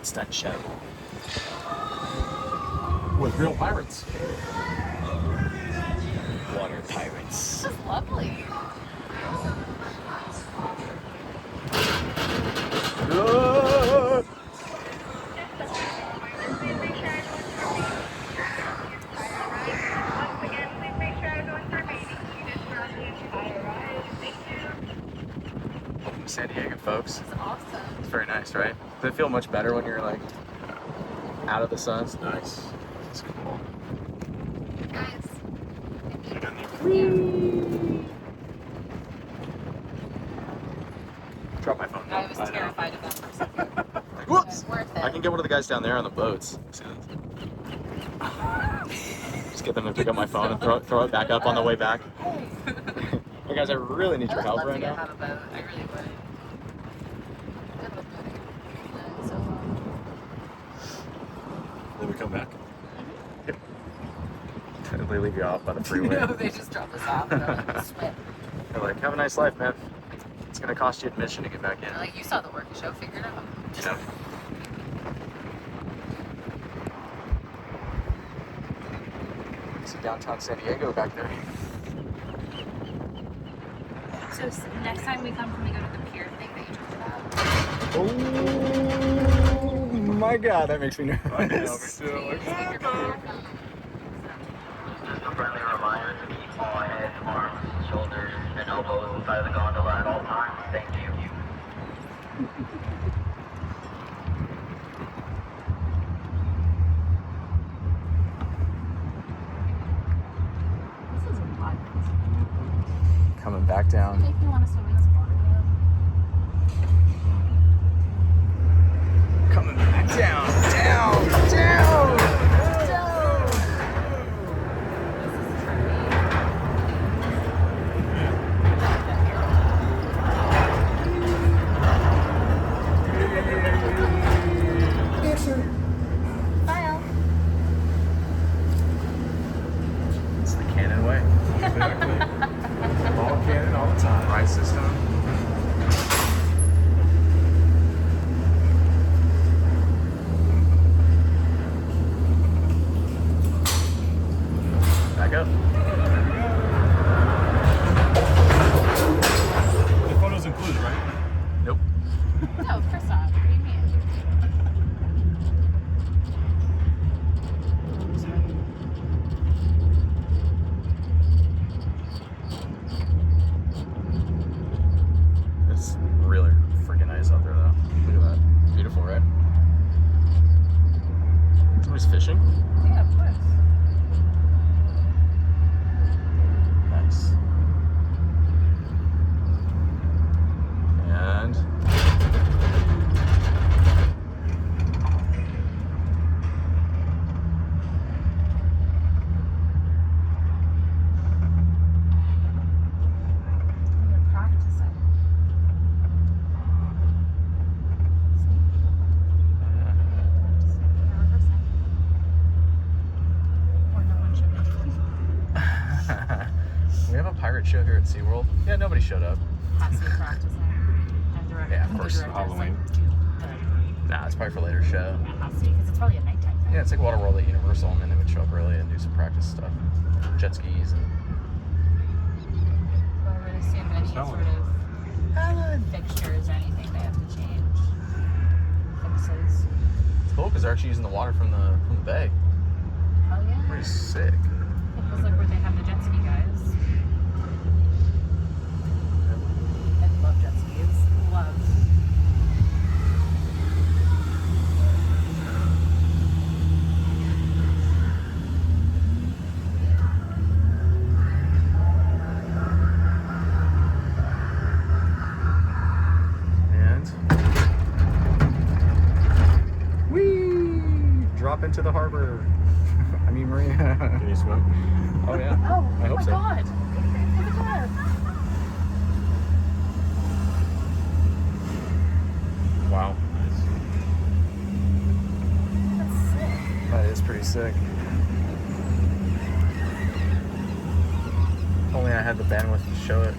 stunt show. With real pirates. Water pirates. This is lovely. Welcome to San Diego, folks. It's awesome. It's very nice, right? Does it feel much better when you're like out of the sun? It's nice. It's cool. Guys. Drop my phone. I was terrified of that for a second. Whoops! Worth it. I can get one of the guys down there on the boats. Just get them to pick up my phone and throw it back up on the way back. Hey guys, I really need your I would help love right to get now. on a boat. I really would. I love boating. So Then we come back. They leave you off by the freeway. no, they just drop us off and they're like, swim. They're like, have a nice life, man. It's gonna cost you admission to get back in. They're like, you saw the work show, figure it out. Yeah. See downtown San Diego back there. So next time we come, can we go to the pier thing that you talked about? Oh my god, that makes me nervous. I know, me too. Just a friendly reminder to keep all heads, arms, shoulders, and elbows inside the gondola at all times. Thank you. This is a lot. Coming back down. Make me want to swim in this water again. Coming back down. Down. It's the Cannon way. Exactly. All cannon, all the time. Ride system. Back up. The photo's included, right? Nope. No, of course not. What do you mean? It's really freaking nice out there, though. Look at that. Beautiful, right? Somebody's fishing. Yeah, of course. Nice. And You're practicing. Or no one showed up. we have a pirate show here at SeaWorld. Yeah, nobody showed up. Has to be practicing. And direct, Yeah, of course, the director's Halloween. Like, do the, Nah, it's probably for later show. it has to because it's probably a nighttime thing. Yeah, it's like Waterworld at Universal, and then they would show up early and do some practice stuff. Jet skis and... But I really assume any Tell sort of fixtures or anything they have to change. Fixes. It's cool because they're actually using the water from the bay. Oh yeah. Pretty sick. It was like where they have the jet ski guys. I love jet skis. Love. And... Whee! Drop into the harbor. I mean, marina. Can you swim? Oh, yeah. Oh, I hope my so. god. Look at that. Wow. That's sick. That is pretty sick. If only I had the bandwidth to show it.